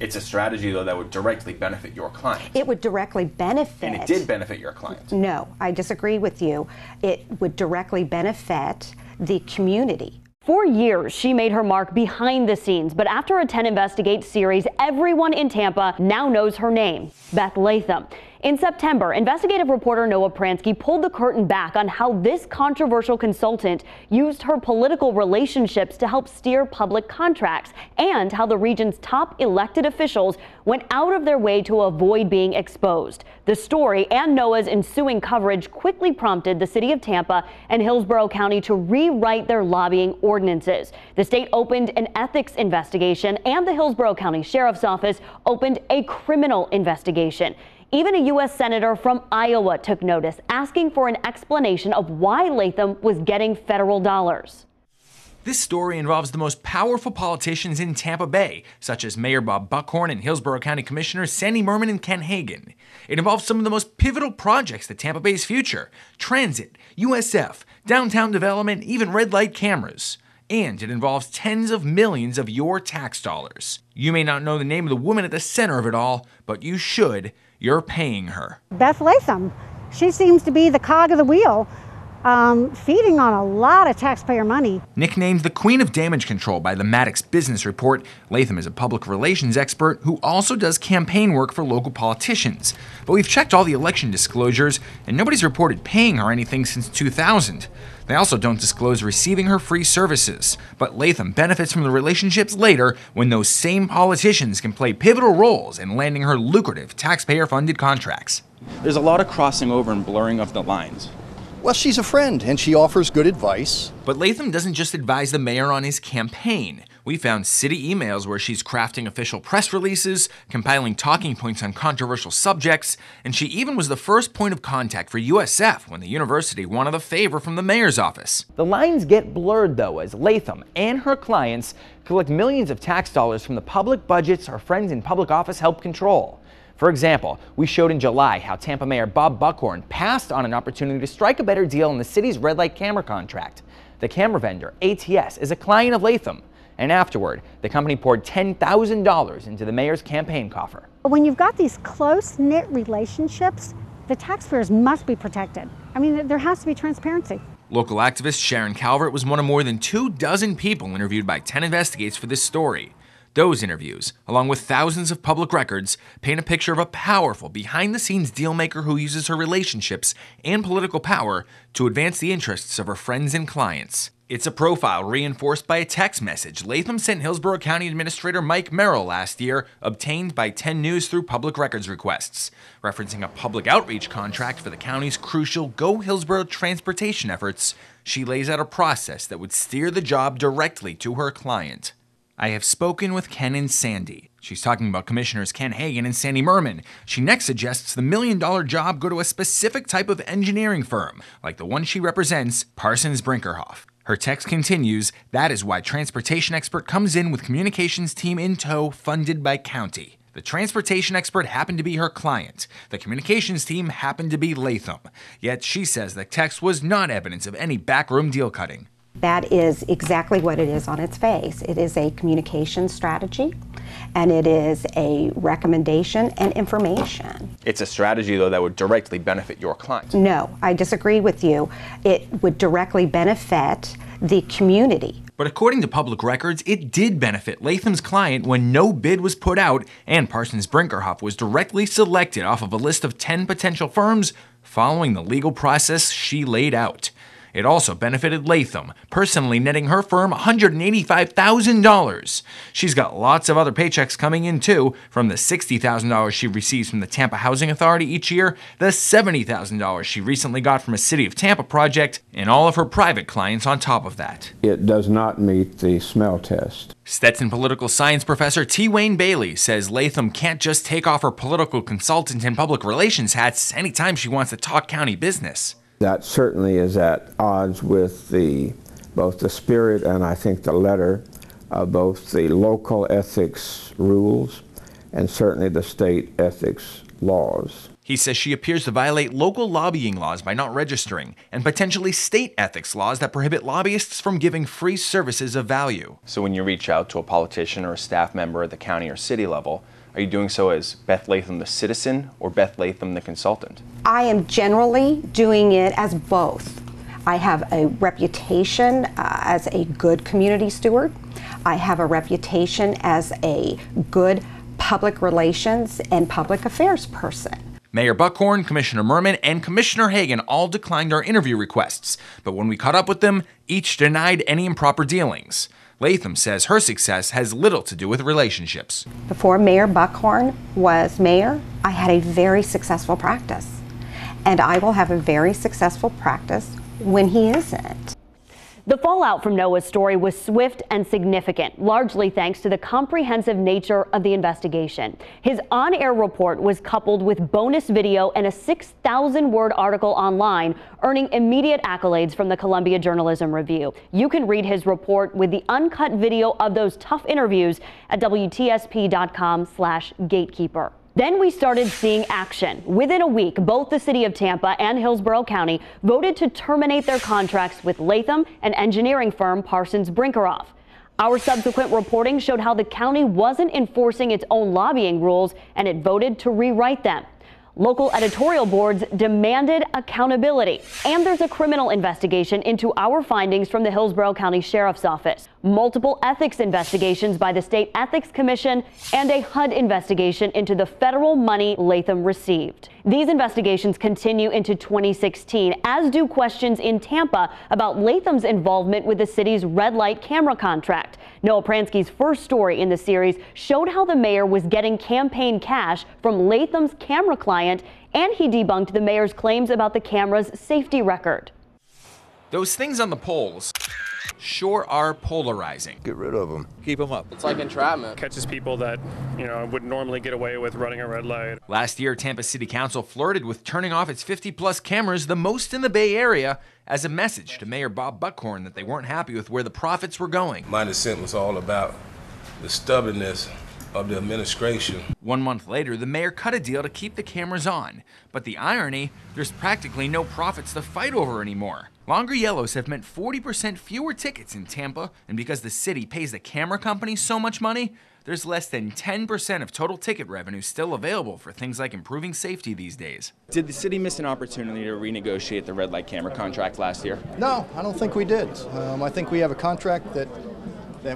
It's a strategy, though, that would directly benefit your client. It would directly benefit. And it did benefit your client. No, I disagree with you. It would directly benefit the community. For years, she made her mark behind the scenes, but after a 10 Investigate series, everyone in Tampa now knows her name, Beth Latham. In September, investigative reporter Noah Pransky pulled the curtain back on how this controversial consultant used her political relationships to help steer public contracts, and how the region's top elected officials went out of their way to avoid being exposed. The story and Noah's ensuing coverage quickly prompted the city of Tampa and Hillsborough County to rewrite their lobbying ordinances. The state opened an ethics investigation, and the Hillsborough County Sheriff's Office opened a criminal investigation. Even a U.S. Senator from Iowa took notice, asking for an explanation of why Latham was getting federal dollars. This story involves the most powerful politicians in Tampa Bay, such as Mayor Bob Buckhorn and Hillsborough County Commissioners Sandy Merman and Ken Hagan. It involves some of the most pivotal projects to Tampa Bay's future: transit, USF, downtown development, even red light cameras. And it involves tens of millions of your tax dollars. You may not know the name of the woman at the center of it all, but you should. You're paying her. Beth Latham. She seems to be the cog of the wheel, feeding on a lot of taxpayer money. Nicknamed the Queen of Damage Control by the Maddox Business Report, Latham is a public relations expert who also does campaign work for local politicians. But we've checked all the election disclosures, and nobody's reported paying her anything since 2000. They also don't disclose receiving her free services. But Latham benefits from the relationships later, when those same politicians can play pivotal roles in landing her lucrative taxpayer-funded contracts. There's a lot of crossing over and blurring of the lines. Well, she's a friend, and she offers good advice. But Latham doesn't just advise the mayor on his campaign. We found city emails where she's crafting official press releases, compiling talking points on controversial subjects, and she even was the first point of contact for USF when the university wanted a favor from the mayor's office. The lines get blurred, though, as Latham and her clients collect millions of tax dollars from the public budgets her friends in public office help control. For example, we showed in July how Tampa Mayor Bob Buckhorn passed on an opportunity to strike a better deal in the city's red light camera contract. The camera vendor, ATS, is a client of Latham, and afterward, the company poured $10,000 into the mayor's campaign coffer. When you've got these close-knit relationships, the taxpayers must be protected. I mean, there has to be transparency. Local activist Sharon Calvert was one of more than 24 people interviewed by 10 Investigates for this story. Those interviews, along with thousands of public records, paint a picture of a powerful, behind-the-scenes dealmaker who uses her relationships and political power to advance the interests of her friends and clients. It's a profile reinforced by a text message Latham sent Hillsborough County Administrator Mike Merrill last year, obtained by 10 News through public records requests, referencing a public outreach contract for the county's crucial Go Hillsborough transportation efforts. She lays out a process that would steer the job directly to her client. I have spoken with Ken and Sandy. She's talking about Commissioners Ken Hagan and Sandy Merman. She next suggests the $1 million job go to a specific type of engineering firm, like the one she represents, Parsons Brinkerhoff. Her text continues, that is why transportation expert comes in with communications team in tow, funded by county. The transportation expert happened to be her client. The communications team happened to be Latham. Yet she says the text was not evidence of any backroom deal cutting. That is exactly what it is on its face. It is a communication strategy, and it is a recommendation and information. It's a strategy, though, that would directly benefit your client. No, I disagree with you. It would directly benefit the community. But according to public records, it did benefit Latham's client when no bid was put out and Parsons Brinkerhoff was directly selected off of a list of 10 potential firms following the legal process she laid out. It also benefited Latham, personally netting her firm $185,000. She's got lots of other paychecks coming in too, from the $60,000 she receives from the Tampa Housing Authority each year, the $70,000 she recently got from a City of Tampa project, and all of her private clients on top of that. It does not meet the smell test. Stetson political science professor T. Wayne Bailey says Latham can't just take off her political consultant and public relations hats anytime she wants to talk county business. That certainly is at odds with both the spirit and I think the letter of both the local ethics rules and certainly the state ethics laws. He says she appears to violate local lobbying laws by not registering, and potentially state ethics laws that prohibit lobbyists from giving free services of value. So when you reach out to a politician or a staff member at the county or city level, are you doing so as Beth Latham the citizen or Beth Latham the consultant? I am generally doing it as both. I have a reputation as a good community steward. I have a reputation as a good public relations and public affairs person. Mayor Buckhorn, Commissioner Merman, and Commissioner Hagan all declined our interview requests, but when we caught up with them, each denied any improper dealings. Latham says her success has little to do with relationships. Before Mayor Buckhorn was mayor, I had a very successful practice, and I will have a very successful practice when he isn't. The fallout from Noah's story was swift and significant, largely thanks to the comprehensive nature of the investigation. His on-air report was coupled with bonus video and a 6,000-word article online, earning immediate accolades from the Columbia Journalism Review. You can read his report with the uncut video of those tough interviews at WTSP.com/Gatekeeper. Then we started seeing action. Within a week, both the city of Tampa and Hillsborough County voted to terminate their contracts with Latham and engineering firm Parsons Brinkerhoff. Our subsequent reporting showed how the county wasn't enforcing its own lobbying rules, and it voted to rewrite them. Local editorial boards demanded accountability, and there's a criminal investigation into our findings from the Hillsborough County Sheriff's Office, multiple ethics investigations by the State Ethics Commission, and a HUD investigation into the federal money Latham received. These investigations continue into 2016, as do questions in Tampa about Latham's involvement with the city's red light camera contract. Noah Pransky's first story in the series showed how the mayor was getting campaign cash from Latham's camera client, and he debunked the mayor's claims about the camera's safety record. Those things on the poles sure are polarizing. Get rid of them. Keep them up. It's like entrapment. Catches people that, would normally get away with running a red light. Last year, Tampa City Council flirted with turning off its 50-plus cameras, the most in the Bay Area, as a message to Mayor Bob Buckhorn that they weren't happy with where the profits were going. My dissent was all about the stubbornness of the administration. 1 month later, the mayor cut a deal to keep the cameras on. But the irony, there's practically no profits to fight over anymore. Longer yellows have meant 40% fewer tickets in Tampa, and because the city pays the camera company so much money, there's less than 10% of total ticket revenue still available for things like improving safety these days. Did the city miss an opportunity to renegotiate the red light camera contract last year? No, I don't think we did. I think we have a contract that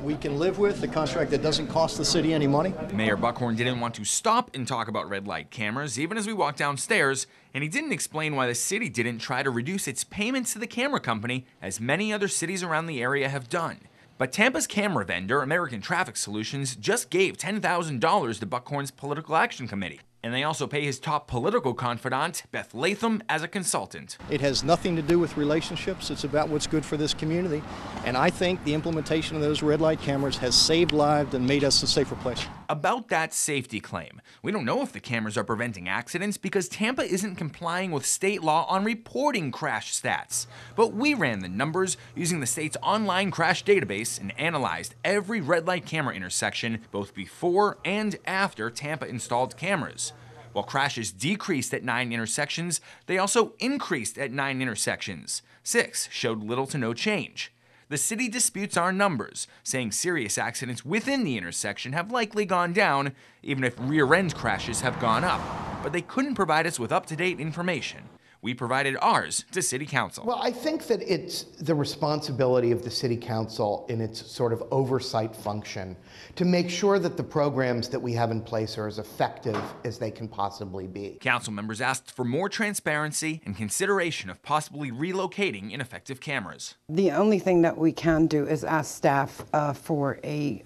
we can live with, a contract that doesn't cost the city any money. Mayor Buckhorn didn't want to stop and talk about red light cameras, even as we walked downstairs, and he didn't explain why the city didn't try to reduce its payments to the camera company, as many other cities around the area have done. But Tampa's camera vendor, American Traffic Solutions, just gave $10,000 to Buckhorn's Political Action Committee. And they also pay his top political confidant, Beth Latham, as a consultant. It has nothing to do with relationships. It's about what's good for this community. And I think the implementation of those red light cameras has saved lives and made us a safer place. About that safety claim, we don't know if the cameras are preventing accidents because Tampa isn't complying with state law on reporting crash stats. But we ran the numbers using the state's online crash database and analyzed every red light camera intersection both before and after Tampa installed cameras. While crashes decreased at 9 intersections, they also increased at 9 intersections. 6 showed little to no change. The city disputes our numbers, saying serious accidents within the intersection have likely gone down, even if rear-end crashes have gone up. But they couldn't provide us with up-to-date information. We provided ours to City Council. Well, I think that it's the responsibility of the City Council in its sort of oversight function to make sure that the programs that we have in place are as effective as they can possibly be. Council members asked for more transparency and consideration of possibly relocating ineffective cameras. The only thing that we can do is ask staff for a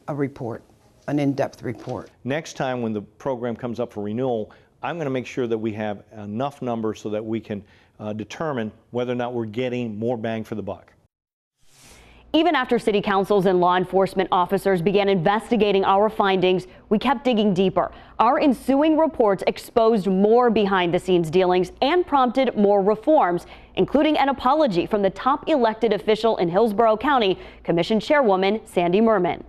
report, an in-depth report. Next time when the program comes up for renewal, I'm going to make sure that we have enough numbers so that we can determine whether or not we're getting more bang for the buck. Even after city councils and law enforcement officers began investigating our findings, we kept digging deeper. Our ensuing reports exposed more behind-the-scenes dealings and prompted more reforms, including an apology from the top elected official in Hillsborough County, Commission Chairwoman Sandy Merman.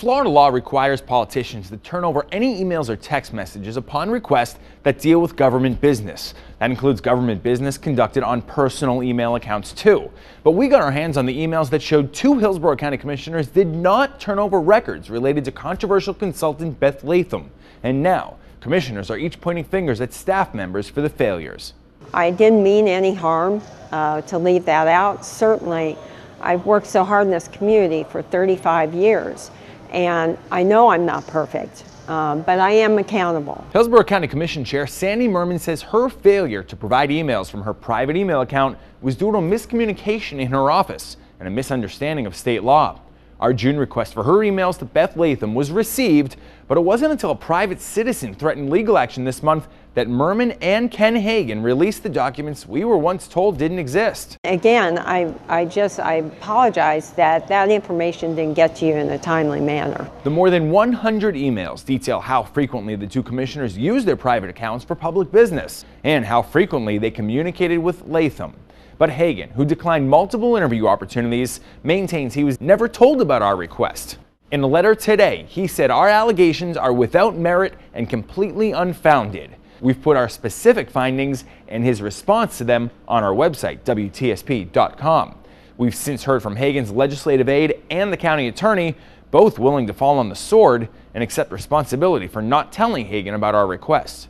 Florida law requires politicians to turn over any emails or text messages upon request that deal with government business. That includes government business conducted on personal email accounts too. But we got our hands on the emails that showed 2 Hillsborough County commissioners did not turn over records related to controversial consultant Beth Latham. And now, commissioners are each pointing fingers at staff members for the failures. I didn't mean any harm to leave that out. Certainly, I've worked so hard in this community for 35 years, and I know I'm not perfect, but I am accountable. Hillsborough County Commission Chair Sandy Merman says her failure to provide emails from her private email account was due to miscommunication in her office and a misunderstanding of state law. Our June request for her emails to Beth Latham was received, but it wasn't until a private citizen threatened legal action this month that Merman and Ken Hagan released the documents we were once told didn't exist. Again, I apologize that that information didn't get to you in a timely manner. The more than 100 emails detail how frequently the 2 commissioners used their private accounts for public business and how frequently they communicated with Latham. But Hagan, who declined multiple interview opportunities, maintains he was never told about our request. In a letter today, he said our allegations are without merit and completely unfounded. We've put our specific findings and his response to them on our website, WTSP.com. We've since heard from Hagan's legislative aide and the county attorney, both willing to fall on the sword and accept responsibility for not telling Hagan about our requests.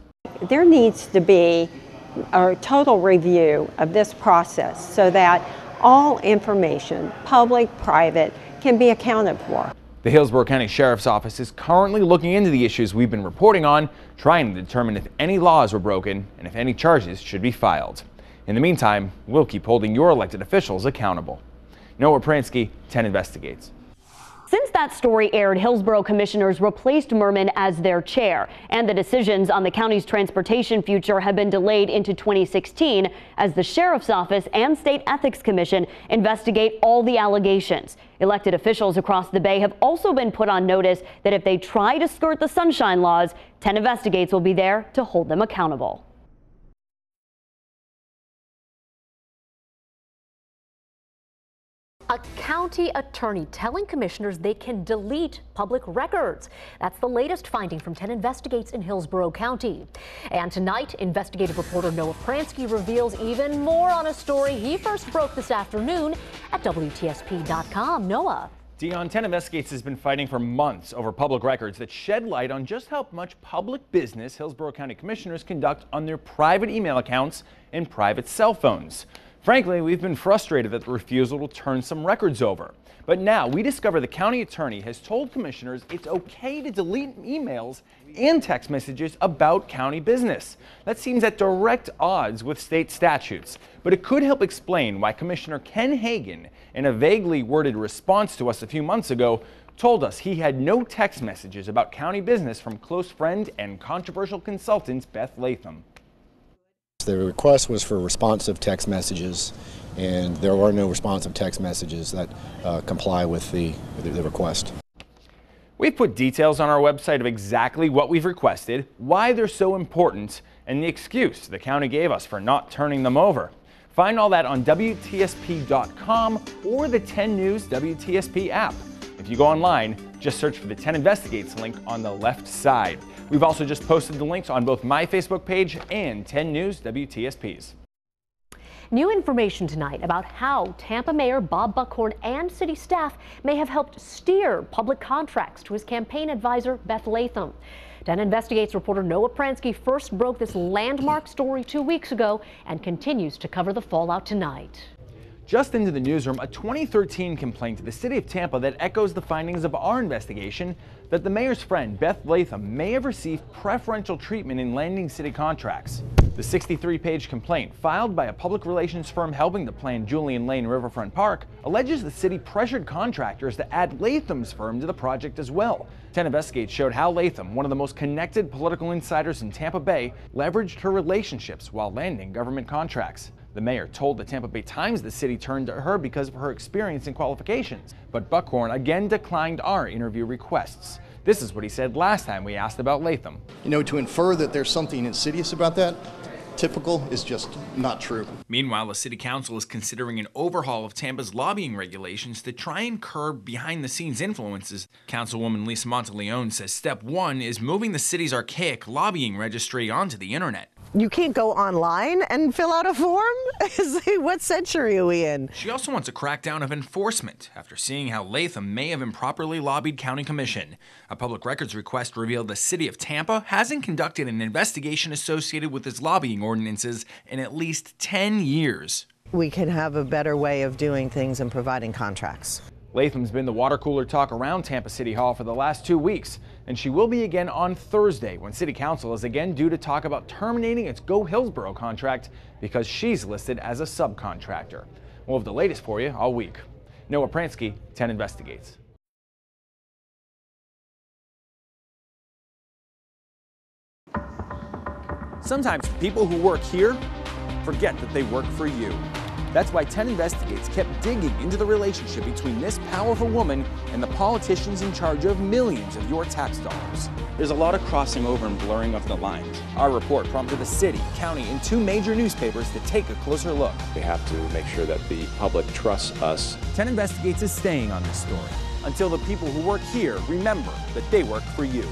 There needs to be a total review of this process so that all information, public, private, can be accounted for. The Hillsborough County Sheriff's Office is currently looking into the issues we've been reporting on, trying to determine if any laws were broken and if any charges should be filed. In the meantime, we'll keep holding your elected officials accountable. Noah Pransky, 10 Investigates. Since that story aired, Hillsborough commissioners replaced Merman as their chair, and the decisions on the county's transportation future have been delayed into 2016 as the Sheriff's Office and State Ethics Commission investigate all the allegations. Elected officials across the Bay have also been put on notice that if they try to skirt the sunshine laws, 10 Investigates will be there to hold them accountable. A county attorney telling commissioners they can delete public records. That's the latest finding from 10 Investigates in Hillsborough County. And tonight, investigative reporter Noah Pransky reveals even more on a story he first broke this afternoon at WTSP.com. Noah. Dion, 10 Investigates has been fighting for months over public records that shed light on just how much public business Hillsborough County commissioners conduct on their private email accounts and private cell phones. Frankly, we've been frustrated at the refusal to turn some records over. But now we discover the county attorney has told commissioners it's okay to delete emails and text messages about county business. That seems at direct odds with state statutes, but it could help explain why Commissioner Ken Hagan, in a vaguely worded response to us a few months ago, told us he had no text messages about county business from close friend and controversial consultant Beth Latham. The request was for responsive text messages, and there are no responsive text messages that comply with the request. We've put details on our website of exactly what we've requested, why they're so important, and the excuse the county gave us for not turning them over. Find all that on WTSP.com or the 10 News WTSP app. If you go online, just search for the 10 Investigates link on the left side. We've also just posted the links on both my Facebook page and 10 News WTSP's. New information tonight about how Tampa Mayor Bob Buckhorn and city staff may have helped steer public contracts to his campaign advisor Beth Latham. 10 Investigates reporter Noah Pransky first broke this landmark story 2 weeks ago and continues to cover the fallout tonight. Just into the newsroom, a 2013 complaint to the city of Tampa that echoes the findings of our investigation that the mayor's friend Beth Latham may have received preferential treatment in landing city contracts. The 63-page complaint, filed by a public relations firm helping to plan Julian Lane Riverfront Park, alleges the city pressured contractors to add Latham's firm to the project as well. 10 Investigates showed how Latham, one of the most connected political insiders in Tampa Bay, leveraged her relationships while landing government contracts. The mayor told the Tampa Bay Times the city turned to her because of her experience and qualifications, but Buckhorn again declined our interview requests. This is what he said last time we asked about Latham. You know, to infer that there's something insidious about that, typical is just not true. Meanwhile, the city council is considering an overhaul of Tampa's lobbying regulations to try and curb behind-the-scenes influences. Councilwoman Lisa Monteleone says step one is moving the city's archaic lobbying registry onto the internet. You can't go online and fill out a form? What century are we in? She also wants a crackdown of enforcement after seeing how Latham may have improperly lobbied County Commission. A public records request revealed the city of Tampa hasn't conducted an investigation associated with its lobbying ordinances in at least 10 years. We can have a better way of doing things and providing contracts. Latham's been the water cooler talk around Tampa City Hall for the last 2 weeks, and she will be again on Thursday when City Council is again due to talk about terminating its Go Hillsborough contract because she's listed as a subcontractor. We'll have the latest for you all week. Noah Pransky, 10 Investigates. Sometimes people who work here forget that they work for you. That's why 10 Investigates kept digging into the relationship between this powerful woman and the politicians in charge of millions of your tax dollars. There's a lot of crossing over and blurring of the lines. Our report prompted the city, county, and 2 major newspapers to take a closer look. We have to make sure that the public trusts us. 10 Investigates is staying on this story until the people who work here remember that they work for you.